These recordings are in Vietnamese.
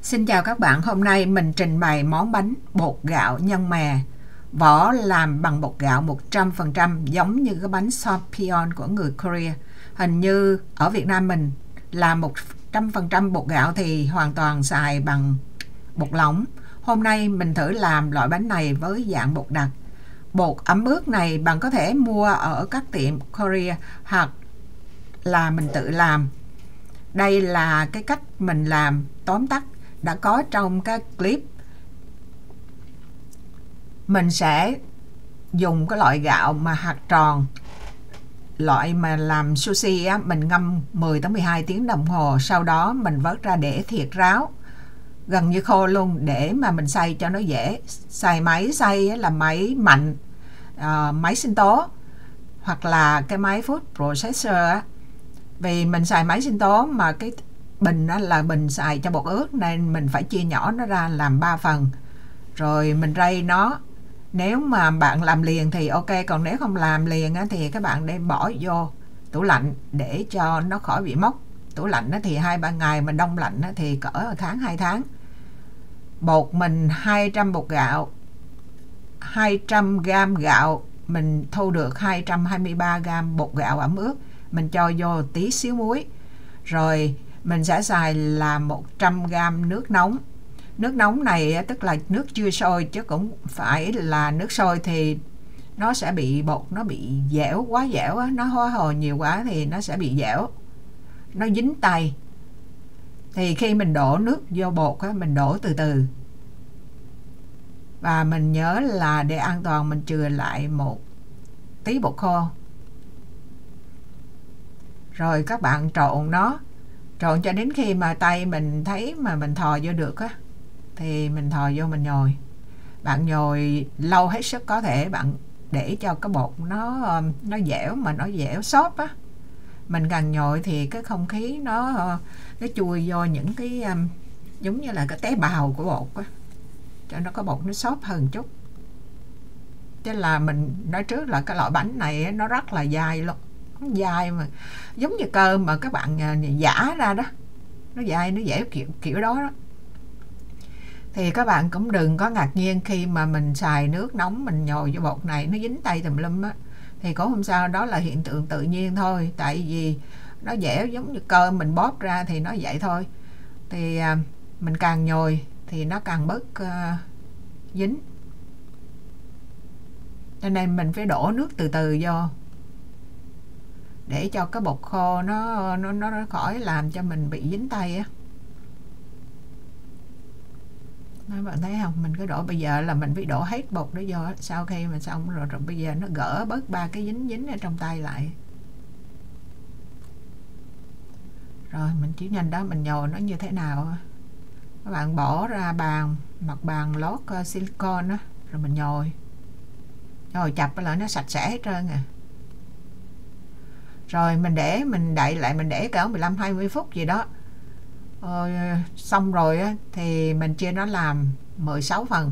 Xin chào các bạn, hôm nay mình trình bày món bánh bột gạo nhân mè. Vỏ làm bằng bột gạo 100% giống như cái bánh Sompion của người Korea. Hình như ở Việt Nam mình làm 100% bột gạo thì hoàn toàn xài bằng bột lỏng. Hôm nay mình thử làm loại bánh này với dạng bột đặc. Bột ẩm ướt này bạn có thể mua ở các tiệm Korea hoặc là mình tự làm. Đây là cái cách mình làm tóm tắt đã có trong cái clip. Mình sẽ dùng cái loại gạo mà hạt tròn, loại mà làm sushi á, mình ngâm 10 tới 12 tiếng đồng hồ, sau đó mình vớt ra để thiệt ráo gần như khô luôn để mà mình xay cho nó dễ. Xài máy xay là máy mạnh, máy sinh tố hoặc là cái máy food processor á. Vì mình xài máy sinh tố mà cái bình đó là bình xài cho bột ướt nên mình phải chia nhỏ nó ra làm 3 phần rồi mình rây nó. Nếu mà bạn làm liền thì ok, còn nếu không làm liền á, thì các bạn đem bỏ vô tủ lạnh để cho nó khỏi bị mốc. Tủ lạnh thì 2-3 ngày, mà đông lạnh thì cỡ 1 tháng 2 tháng. Bột mình 200 bột gạo, 200g gạo mình thu được 223g bột gạo ẩm ướt. Mình cho vô tí xíu muối, rồi mình sẽ xài là 100g nước nóng. Nước nóng này tức là nước chưa sôi chứ cũng phải là nước sôi thì nó sẽ bị bột nó bị dẻo, quá dẻo á, nó hóa hồi nhiều quá thì nó sẽ bị dẻo, nó dính tay. Thì khi mình đổ nước vô bột á, mình đổ từ từ, và mình nhớ là để an toàn mình chừa lại một tí bột khô. Rồi các bạn trộn nó, trộn cho đến khi mà tay mình thấy mà mình thò vô được á thì mình thò vô mình nhồi. Bạn nhồi lâu hết sức có thể, bạn để cho cái bột nó dẻo, mà nó dẻo xốp á. Mình càng nhồi thì cái không khí nó chui vô những cái giống như là cái tế bào của bột á, cho nó có bột nó xốp hơn chút. Chứ là mình nói trước là cái loại bánh này nó rất là dai luôn, nó dai mà giống như cơm mà các bạn giã ra đó, nó dai, nó dẻo kiểu đó đó. Thì các bạn cũng đừng có ngạc nhiên khi mà mình xài nước nóng mình nhồi vô bột này nó dính tay tùm lum á, thì cũng không sao, đó là hiện tượng tự nhiên thôi. Tại vì nó dẻo giống như cơm mình bóp ra thì nó vậy thôi. Thì mình càng nhồi thì nó càng bớt dính, cho nên mình phải đổ nước từ từ vô để cho cái bột khô nó khỏi làm cho mình bị dính tay á. Các bạn thấy không, mình cứ đổ, bây giờ là mình phải đổ hết bột đó vô. Sau khi mà xong rồi bây giờ nó gỡ bớt 3 cái dính ở trong tay lại. Rồi mình chỉ nhanh đó mình nhồi nó như thế nào. Các bạn bỏ ra bàn, mặt bàn lót silicone đó, rồi mình nhồi chập lại nó sạch sẽ hết trơn à. Rồi mình đậy lại, mình để cỡ 15-20 phút gì đó. Xong rồi á, thì mình chia nó làm 16 phần.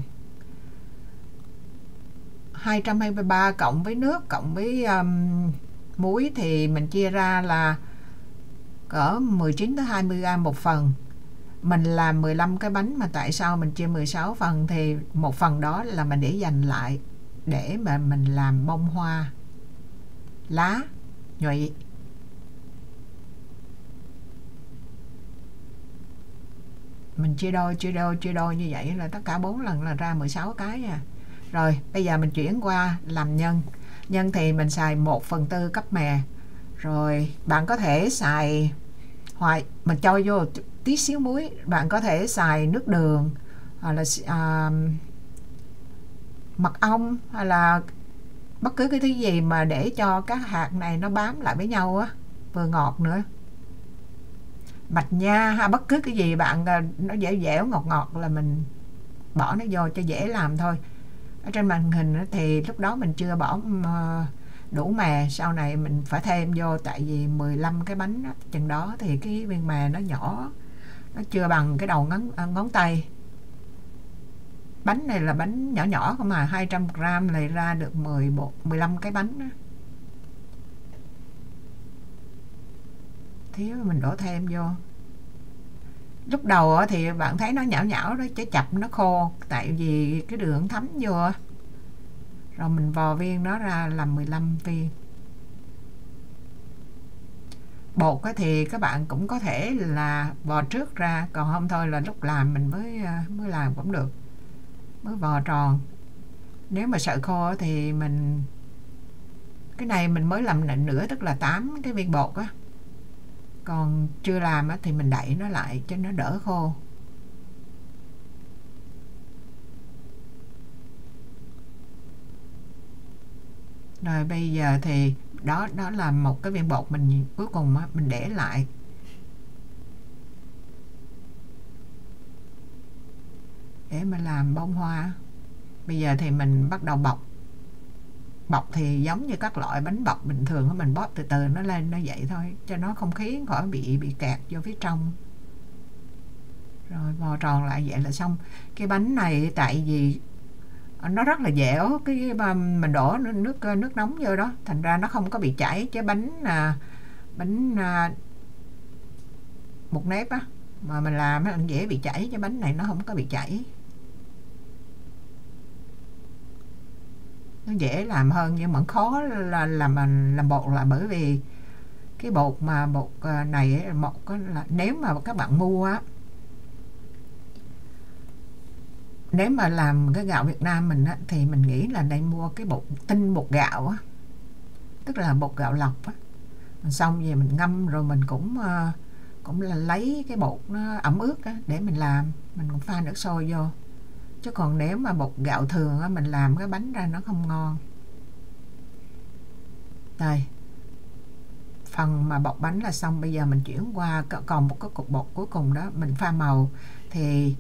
223 cộng với nước cộng với muối thì mình chia ra là cỡ 19 tới 20g một phần. Mình làm 15 cái bánh mà tại sao mình chia 16 phần, thì một phần đó là mình để dành lại để mà mình làm bông hoa, lá, nhụy. Mình chia đôi như vậy là tất cả 4 lần là ra 16 cái nha. Rồi bây giờ mình chuyển qua làm nhân. Nhân thì mình xài 1/4 cốc mè. Rồi bạn có thể xài mình cho vô tí xíu muối. Bạn có thể xài nước đường, hoặc là mật ong, hay là bất cứ cái thứ gì mà để cho các hạt này nó bám lại với nhau á, vừa ngọt nữa. Mạch nha hay bất cứ cái gì bạn nó dẻo dẻo ngọt ngọt là mình bỏ nó vô cho dễ làm thôi. Ở trên màn hình thì lúc đó mình chưa bỏ đủ mè, sau này mình phải thêm vô, tại vì 15 cái bánh đó, chừng đó thì cái viên mè nó nhỏ, nó chưa bằng cái đầu ngón tay. Bánh này là bánh nhỏ nhỏ không mà 200g này ra được 15 cái bánh đó. Thiếu mình đổ thêm vô. Lúc đầu thì bạn thấy nó nhão nhão đó, chứ chập nó khô tại vì cái đường thấm vô. Rồi mình vò viên nó ra làm 15 viên. Bột thì các bạn cũng có thể là vò trước ra, còn không thôi là lúc làm mình mới làm cũng được, mới vò tròn. Nếu mà sợ khô thì mình, cái này mình mới làm nữa, tức là 8 cái viên bột á, còn chưa làm thì mình đậy nó lại cho nó đỡ khô. Rồi bây giờ thì đó là một cái viên bột mình cuối cùng mình để lại. Để mình làm bông hoa. Bây giờ thì mình bắt đầu bọc. Bọc thì giống như các loại bánh bọc bình thường, mình bóp từ từ nó lên, nó vậy thôi, cho nó không khí khỏi bị kẹt vô phía trong. Rồi vò tròn lại vậy là xong. Cái bánh này tại vì nó rất là dẻo, cái mình đổ nước nóng vô đó, thành ra nó không có bị chảy. Chứ bánh bột nếp á mà mình làm nó dễ bị chảy, chứ bánh này nó không có bị chảy, nó dễ làm hơn. Nhưng mà khó là làm bột là bởi vì cái bột này là nếu mà các bạn mua á, nếu mà làm cái gạo Việt Nam mình á, thì mình nghĩ là nên mua cái tinh bột gạo á, tức là bột gạo lọc á. Xong về mình ngâm rồi mình cũng là lấy cái bột nó ẩm ướt á để mình làm, mình cũng pha nước sôi vô. Chứ còn nếu mà bột gạo thường á, mình làm cái bánh ra nó không ngon. Đây, phần mà bọc bánh là xong. Bây giờ mình chuyển qua còn một cái cục bột cuối cùng đó, mình pha màu thì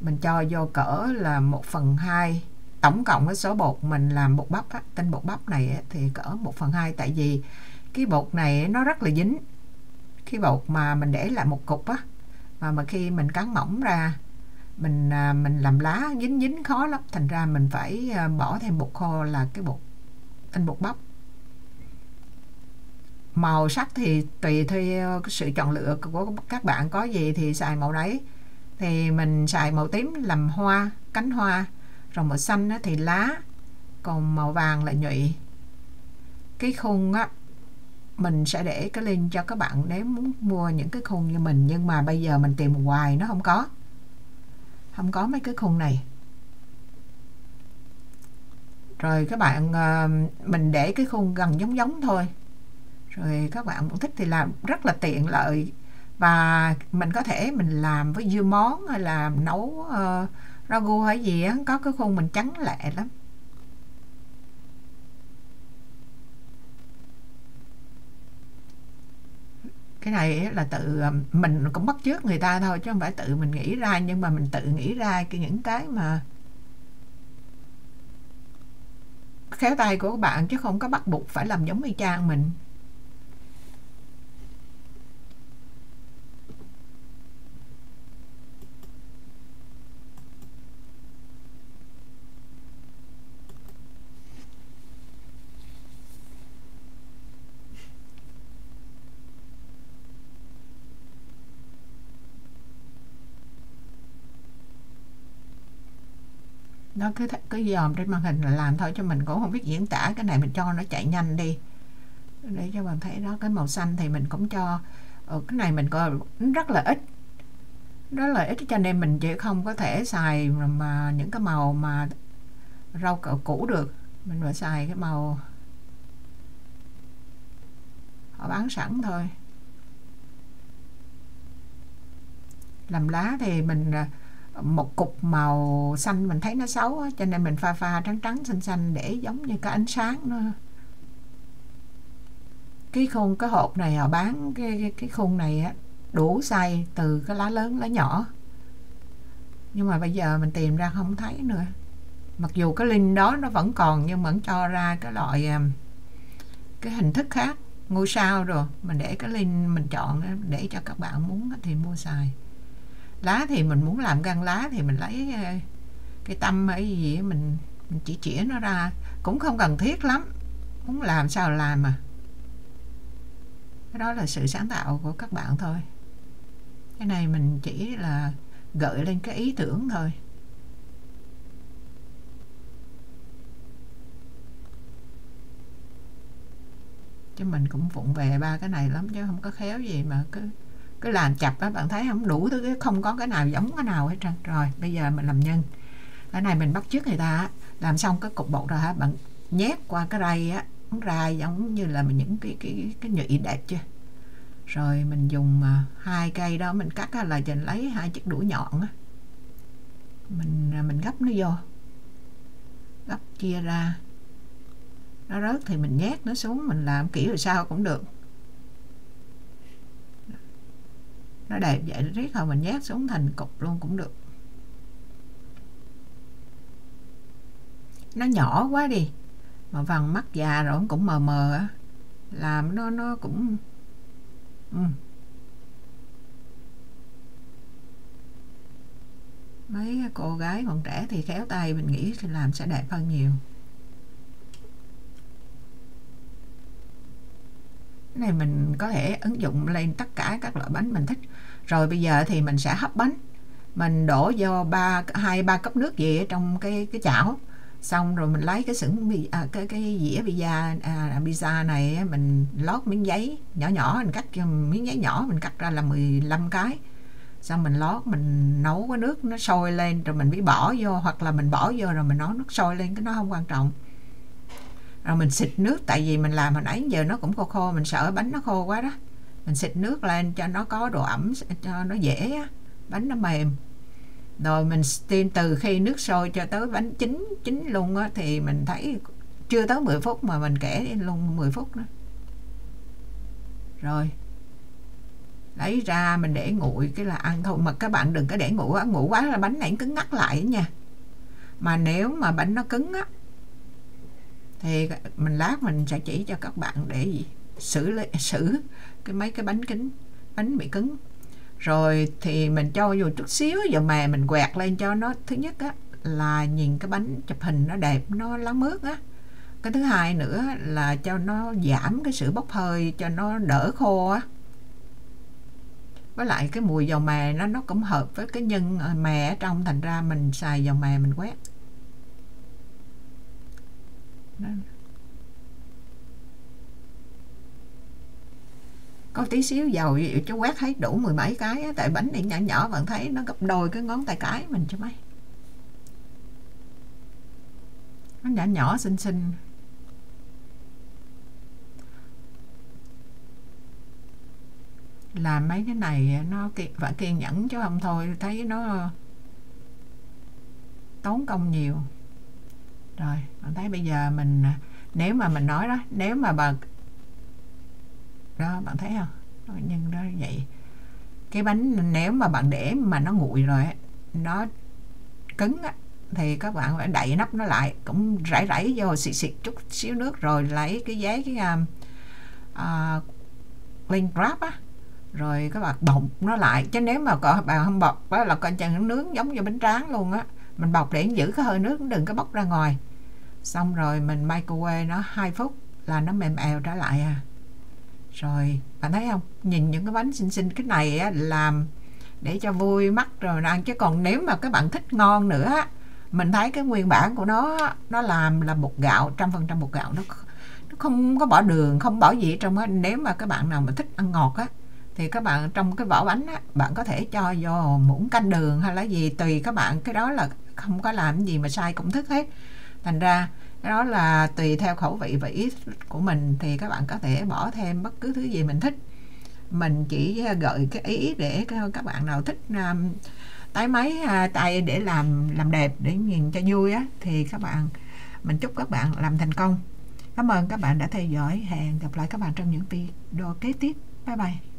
mình cho vô cỡ là 1/2. Tổng cộng cái số bột mình làm bột bắp á, tinh bột bắp này á, thì cỡ 1/2. Tại vì cái bột này nó rất là dính. Cái bột mà mình để lại một cục á, mà khi mình cán mỏng ra, mình làm lá dính khó lắm, thành ra mình phải bỏ thêm bột khô là cái tinh bột bắp. Màu sắc thì tùy theo sự chọn lựa của các bạn, có gì thì xài màu đấy. Thì mình xài màu tím làm hoa, cánh hoa, rồi màu xanh thì lá, còn màu vàng là nhụy. Cái khung á, mình sẽ để cái link cho các bạn nếu muốn mua những cái khung như mình, nhưng mà bây giờ mình tìm hoài nó không có mấy cái khung này. Rồi các bạn, mình để cái khung gần giống thôi. Rồi các bạn cũng thích thì làm, rất là tiện lợi. Và mình có thể mình làm với dưa món hay là nấu ragu hay gì á, có cái khung mình trắng lẹ lắm. Cái này là tự mình cũng bắt chước người ta thôi, chứ không phải tự mình nghĩ ra, nhưng mà mình tự nghĩ ra những cái mà khéo tay của các bạn, chứ không có bắt buộc phải làm giống y chang mình. Nó cứ dòm trên màn hình là làm thôi, chứ mình cũng không biết diễn tả. Cái này mình cho nó chạy nhanh đi để cho bạn thấy đó. Cái màu xanh thì mình cũng cho cái này mình coi rất là ít, cho nên mình chỉ không có thể xài mà những cái màu mà rau củ được. Mình phải xài cái màu họ bán sẵn thôi. Làm lá thì mình một cục màu xanh mình thấy nó xấu á, cho nên mình pha trắng xanh để giống như cái ánh sáng nữa. Cái hộp này họ bán cái khung này á, đủ size từ cái lá lớn lá nhỏ, nhưng mà bây giờ mình tìm ra không thấy nữa. Mặc dù cái link đó nó vẫn còn, nhưng vẫn cho ra cái loại cái hình thức khác, ngôi sao rồi. Mình để cái link mình chọn để cho các bạn muốn thì mua xài. Lá thì mình muốn làm gan lá thì mình lấy cái tăm hay gì mình chỉ chĩa nó ra, cũng không cần thiết lắm, muốn làm sao làm mà. Cái đó là sự sáng tạo của các bạn thôi. Cái này mình chỉ là gợi lên cái ý tưởng thôi. Chứ mình cũng vụng về ba cái này lắm chứ không có khéo gì mà cứ làm chập á, bạn thấy không đủ thứ, không có cái nào giống cái nào hết trơn. Rồi bây giờ mình làm nhân. Cái này mình bắt chước người ta làm xong cái cục bột rồi hả, bạn nhét qua cái ray á, nó ra giống như là những cái nhụy đẹp chưa. Rồi mình dùng 2 cây đó mình cắt là mình lấy 2 chiếc đũa nhọn á, mình gấp nó vô, gấp chia ra, nó rớt thì mình nhét nó xuống, mình làm kiểu sao cũng được, nó đẹp vậy riết rồi mình nhét xuống thành cục luôn cũng được. Nó nhỏ quá đi mà phần mắt già rồi cũng mờ mờ á, làm nó cũng mấy cô gái còn trẻ thì khéo tay mình nghĩ thì làm sẽ đẹp hơn nhiều. Cái này mình có thể ứng dụng lên tất cả các loại bánh mình thích. Rồi bây giờ thì mình sẽ hấp bánh, mình đổ vô 2-3 cốc nước gì ở trong cái chảo, xong rồi mình lấy cái cái dĩa pizza này mình lót miếng giấy nhỏ nhỏ, mình cắt cho miếng giấy nhỏ, mình cắt ra là 15 cái, xong mình lót, mình nấu cái nước nó sôi lên rồi mình mới bỏ vô, hoặc là mình bỏ vô rồi mình nấu nước sôi lên, cái nó không quan trọng. Rồi mình xịt nước, tại vì mình làm hồi nãy giờ nó cũng khô, mình sợ bánh nó khô quá đó, mình xịt nước lên cho nó có độ ẩm, cho nó dễ bánh nó mềm. Rồi mình steam từ khi nước sôi cho tới bánh chín luôn á, thì mình thấy chưa tới 10 phút mà mình kể luôn 10 phút nữa. Rồi lấy ra mình để nguội cái là ăn thôi, mà các bạn đừng có để nguội quá là bánh này cứng ngắt lại nha. Mà nếu mà bánh nó cứng á thì lát mình sẽ chỉ cho các bạn để xử mấy cái bánh bị cứng. Rồi thì mình cho vô chút xíu dầu mè, mình quẹt lên cho nó, thứ nhất á là nhìn cái bánh chụp hình nó đẹp, nó láng mướt á. Cái thứ hai nữa là cho nó giảm cái sự bốc hơi, cho nó đỡ khô á. Với lại cái mùi dầu mè nó cũng hợp với cái nhân mè ở trong, thành ra mình xài dầu mè mình quét. Đó. Có tí xíu dầu cho quét hết đủ 10 mấy cái á, tại bánh này nhỏ nhỏ, bạn thấy nó gấp đôi cái ngón tay cái mình cho mấy. Nó nhỏ nhỏ xinh xinh. Làm mấy cái này nó phải kiên nhẫn chứ không thôi thấy nó tốn công nhiều. Rồi bạn thấy bây giờ mình, nếu mà mình nói đó, nếu mà bà đó bạn thấy không, nhân đó vậy, cái bánh nếu mà bạn để mà nó nguội rồi nó cứng á, thì các bạn phải đậy nắp nó lại, cũng rải vô xịt chút xíu nước, rồi lấy cái giấy cling wrap á, rồi các bạn bọc nó lại. Chứ nếu mà bạn không bọc đó là coi chừng nướng giống như bánh tráng luôn á. Mình bọc để giữ cái hơi nước, đừng có bốc ra ngoài. Xong rồi mình microwave nó 2 phút là nó mềm èo trở lại à. Rồi bạn thấy không, nhìn những cái bánh xinh xinh, cái này á, làm để cho vui mắt rồi ăn. Chứ còn nếu mà các bạn thích ngon nữa á, mình thấy cái nguyên bản của nó làm là bột gạo, 100% bột gạo, nó không có bỏ đường, không bỏ gì trong á. Nếu mà các bạn nào mà thích ăn ngọt á, thì các bạn trong cái vỏ bánh á, bạn có thể cho vô muỗng canh đường hay là gì tùy các bạn. Cái đó là không có làm gì mà sai công thức hết, thành ra cái đó là tùy theo khẩu vị và ý của mình, thì các bạn có thể bỏ thêm bất cứ thứ gì mình thích. Mình chỉ gợi cái ý để các bạn nào thích tái máy tay để làm đẹp, để nhìn cho vui á, thì các bạn, mình chúc các bạn làm thành công. Cảm ơn các bạn đã theo dõi, hẹn gặp lại các bạn trong những video kế tiếp. Bye bye.